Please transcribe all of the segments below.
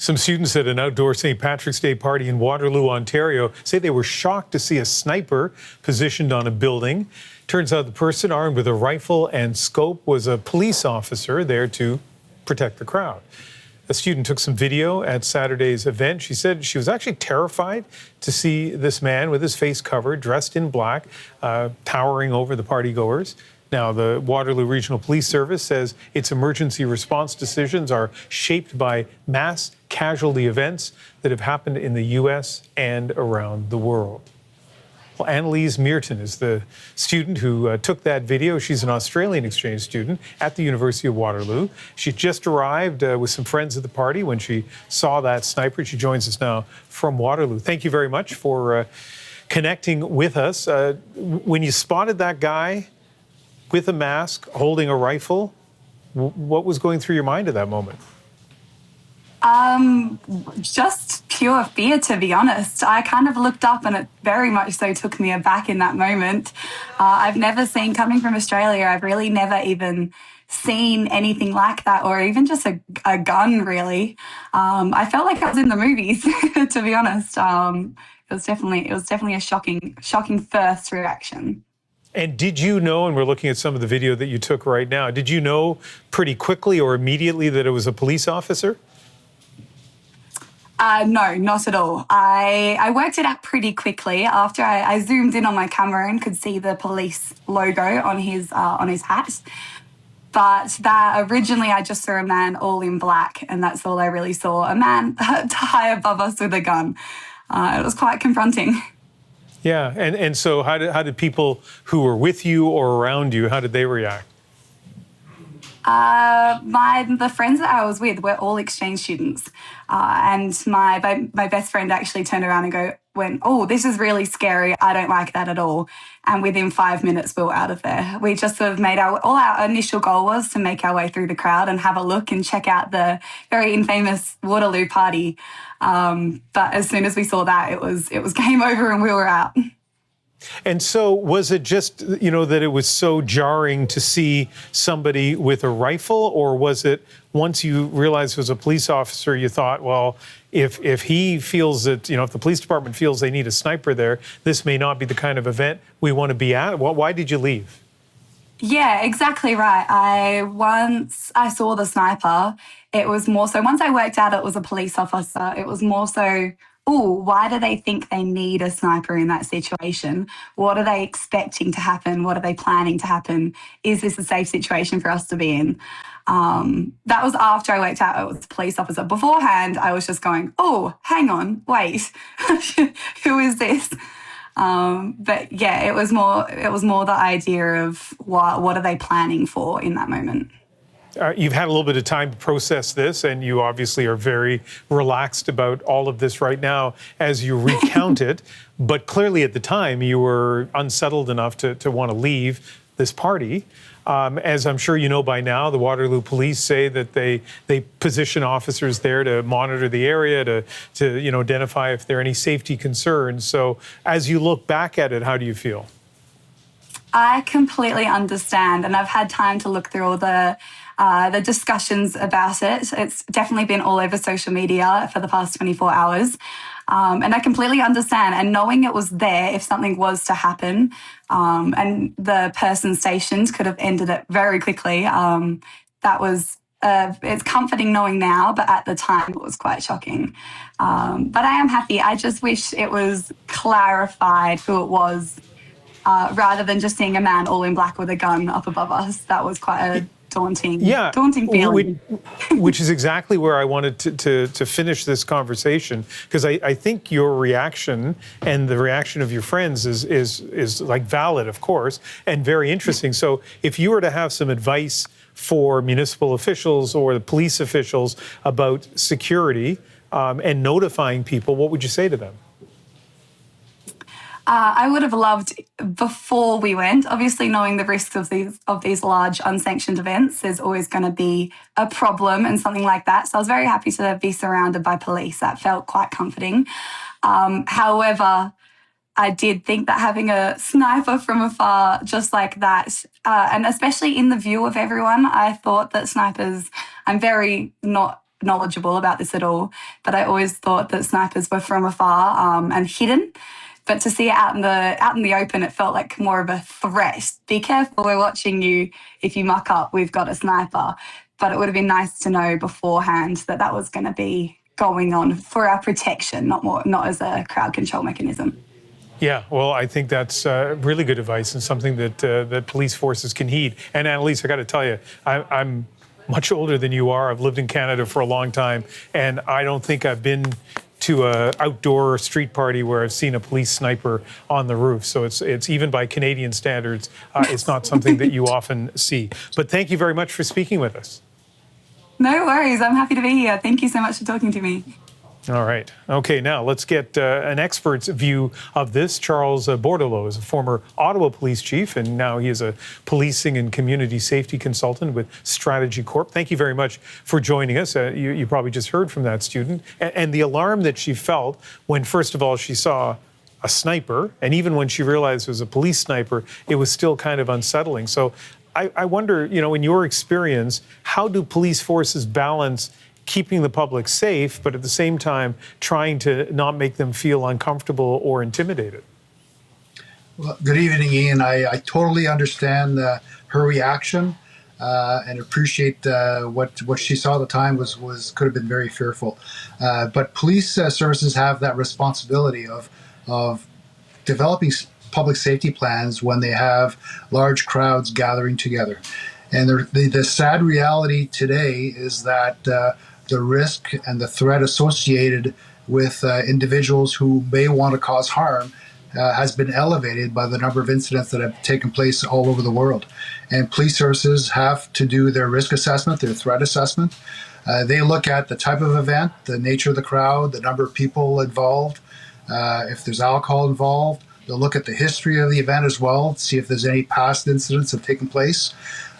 Some students at an outdoor St. Patrick's Day party in Waterloo, Ontario, say they were shocked to see a sniper positioned on a building. Turns out the person armed with a rifle and scope was a police officer there to protect the crowd. A student took some video at Saturday's event. She said she was actually terrified to see this man with his face covered, dressed in black, towering over the partygoers. Now, the Waterloo Regional Police Service says its emergency response decisions are shaped by mass casualty events that have happened in the U.S. and around the world. Well, Analyses is the student who took that video. She's an Australian exchange student at the University of Waterloo. She just arrived with some friends at the party when she saw that sniper. She joins us now from Waterloo. Thank you very much for connecting with us. When you spotted that guy with a mask, holding a rifle, what was going through your mind at that moment? Just pure fear, to be honest. I kind of looked up and it very much so took me aback in that moment. I've never seen, coming from Australia, I've really never even seen anything like that, or even just a gun, really. I felt like I was in the movies, to be honest. It was definitely a shocking first reaction. And did you know, and we're looking at some of the video that you took right now, did you know pretty quickly or immediately that it was a police officer? No, not at all. I worked it out pretty quickly after I zoomed in on my camera and could see the police logo on his hat. But that originally I just saw a man all in black, and that's all I really saw, a man high above us with a gun. It was quite confronting. Yeah, and so how did people who were with you or around you, how did they react? The friends that I was with were all exchange students, and my best friend actually turned around and went, "Oh, this is really scary. I don't like that at all." And within 5 minutes, we were out of there. We just sort of made all our initial goal was to make our way through the crowd and have a look and check out the very infamous Waterloo party. But as soon as we saw that, it was game over and we were out. And so was it just, that it was so jarring to see somebody with a rifle, or was it once you realized it was a police officer, you thought, well, if he feels that, if the police department feels they need a sniper there, this may not be the kind of event we want to be at? Why did you leave? Yeah, exactly right. Once I saw the sniper, it was more so, once I worked out it was a police officer, it was more so, why do they think they need a sniper in that situation? What are they expecting to happen? What are they planning to happen? Is this a safe situation for us to be in? That was after I worked out it was a police officer. Beforehand, I was just going, hang on, wait, who is this? But yeah, it was more the idea of what are they planning for in that moment. You've had a little bit of time to process this, and you obviously are very relaxed about all of this right now as you recount it. But clearly at the time, you were unsettled enough to want to leave this party. As I'm sure you know by now, the Waterloo police say that they position officers there to monitor the area, to identify if there are any safety concerns. So as you look back at it, how do you feel? I completely understand, and I've had time to look through all the discussions about it. It's definitely been all over social media for the past 24 hours. And I completely understand. And knowing it was there, if something was to happen, and the person stationed could have ended it very quickly, it's comforting knowing now, but at the time it was quite shocking. But I am happy. I just wish it was clarified who it was, rather than just seeing a man all in black with a gun up above us. That was quite a daunting feeling. Which is exactly where I wanted to finish this conversation, because I think your reaction and the reaction of your friends is like valid, of course, and very interesting. So if you were to have some advice for municipal officials or the police officials about security and notifying people, what would you say to them? I would have loved, before we went, obviously knowing the risks of these large unsanctioned events, there's always going to be a problem and something like that. So I was very happy to be surrounded by police. That felt quite comforting. However, I did think that having a sniper from afar just like that, and especially in the view of everyone, I thought that snipers, I'm very not knowledgeable about this at all, but I always thought that snipers were from afar and hidden. But to see it out in the open, it felt like more of a threat. Be careful, we're watching you. If you muck up, we've got a sniper. But it would have been nice to know beforehand that that was going to be going on for our protection, not as a crowd control mechanism. Yeah, well, I think that's really good advice and something that police forces can heed. And Annalise, I got to tell you, I'm much older than you are. I've lived in Canada for a long time, and I don't think I've been to an outdoor street party where I've seen a police sniper on the roof. So it's even by Canadian standards, it's not something that you often see. But thank you very much for speaking with us. No worries. I'm happy to be here. Thank you so much for talking to me. All right. Okay, now let's get an expert's view of this. Charles Waterloo is a former Ottawa police chief, and now he is a policing and community safety consultant with Strategy Corp. Thank you very much for joining us. You probably just heard from that student. And the alarm that she felt when, first of all, she saw a sniper, and even when she realized it was a police sniper, it was still kind of unsettling. So I wonder, in your experience, how do police forces balance keeping the public safe, but at the same time trying to not make them feel uncomfortable or intimidated? Well, good evening, Ian. I totally understand her reaction and appreciate what she saw at the time could have been very fearful. But police services have that responsibility of developing public safety plans when they have large crowds gathering together. And the sad reality today is that the risk and the threat associated with individuals who may want to cause harm has been elevated by the number of incidents that have taken place all over the world. And police services have to do their risk assessment, their threat assessment. They look at the type of event, the nature of the crowd, the number of people involved, if there's alcohol involved. They'll look at the history of the event as well, see if there's any past incidents that have taken place.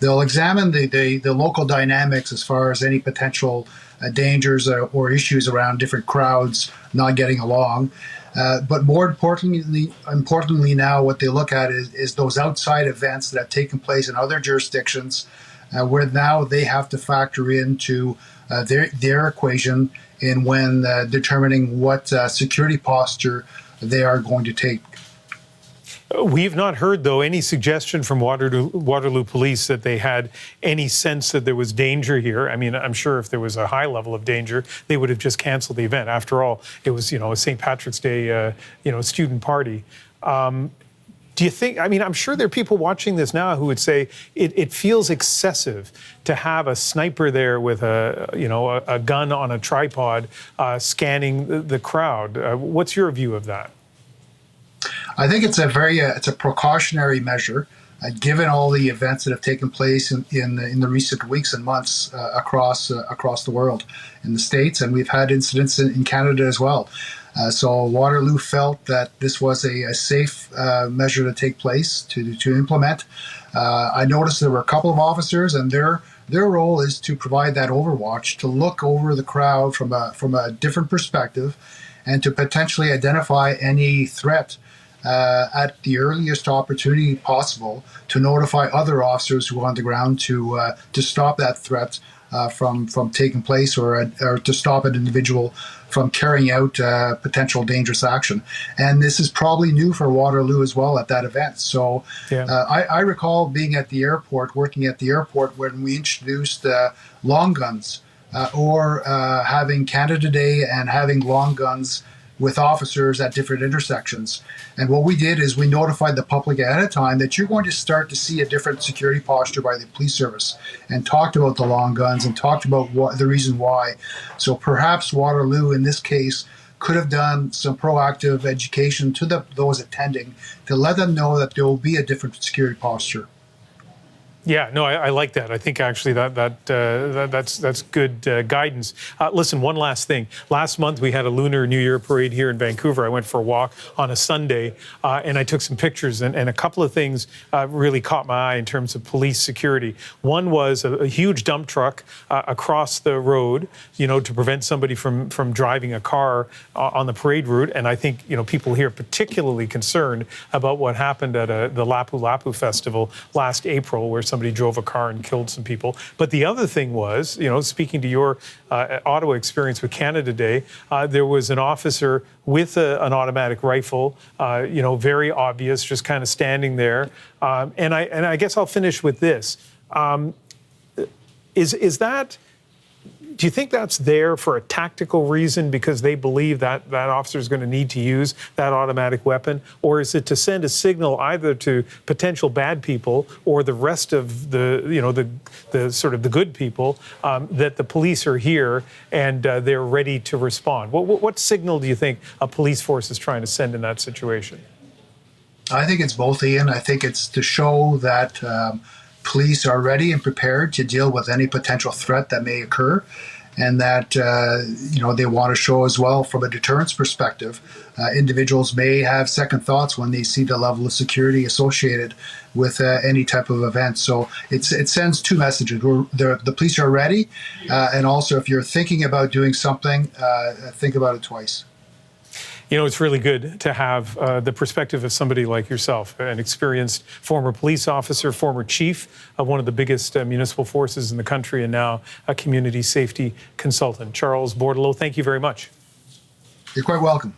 They'll examine the local dynamics as far as any potential dangers or issues around different crowds not getting along. But more importantly now, what they look at is those outside events that have taken place in other jurisdictions, where now they have to factor into their equation in when determining what security posture they are going to take. We've not heard, though, any suggestion from Waterloo Police that they had any sense that there was danger here. I mean, I'm sure if there was a high level of danger, they would have just canceled the event. After all, it was, a St. Patrick's Day, student party. Do you think, I'm sure there are people watching this now who would say it feels excessive to have a sniper there with a gun on a tripod scanning the crowd. What's your view of that? I think it's a precautionary measure, given all the events that have taken place in the recent weeks and months across the world, in the States, and we've had incidents in Canada as well. So Waterloo felt that this was a safe measure to take place, to implement. I noticed there were a couple of officers, and their role is to provide that overwatch, to look over the crowd from a different perspective, and to potentially identify any threat at the earliest opportunity possible, to notify other officers who are on the ground to stop that threat from taking place, or to stop an individual from carrying out potential dangerous action. And this is probably new for Waterloo as well at that event. So I recall being at the airport, working at the airport, when we introduced long guns, or having Canada Day and having long guns with officers at different intersections. And what we did is we notified the public ahead of time that you're going to start to see a different security posture by the police service, and talked about the long guns and talked about the reason why. So perhaps Waterloo in this case could have done some proactive education to those attending to let them know that there will be a different security posture. Yeah, no, I like that. I think actually that's good guidance. Listen, one last thing. Last month we had a Lunar New Year parade here in Vancouver. I went for a walk on a Sunday, and I took some pictures, and a couple of things really caught my eye in terms of police security. One was a huge dump truck across the road, to prevent somebody from driving a car on the parade route. And I think people here particularly concerned about what happened at the Lapu Lapu Festival last April, where some somebody drove a car and killed some people. But the other thing was, speaking to your Ottawa experience with Canada Day, there was an officer with an automatic rifle, very obvious, just kind of standing there. And I guess I'll finish with this. Do you think that's there for a tactical reason because they believe that that officer is going to need to use that automatic weapon? Or is it to send a signal either to potential bad people or the rest of the sort of the good people that the police are here and they're ready to respond? What signal do you think a police force is trying to send in that situation? I think it's both, Ian. I think it's to show that police are ready and prepared to deal with any potential threat that may occur, and that they want to show as well from a deterrence perspective. Individuals may have second thoughts when they see the level of security associated with any type of event. So it sends two messages. The police are ready, and also if you're thinking about doing something, think about it twice. It's really good to have the perspective of somebody like yourself, an experienced former police officer, former chief of one of the biggest municipal forces in the country, and now a community safety consultant. Charles Waterloo, thank you very much. You're quite welcome.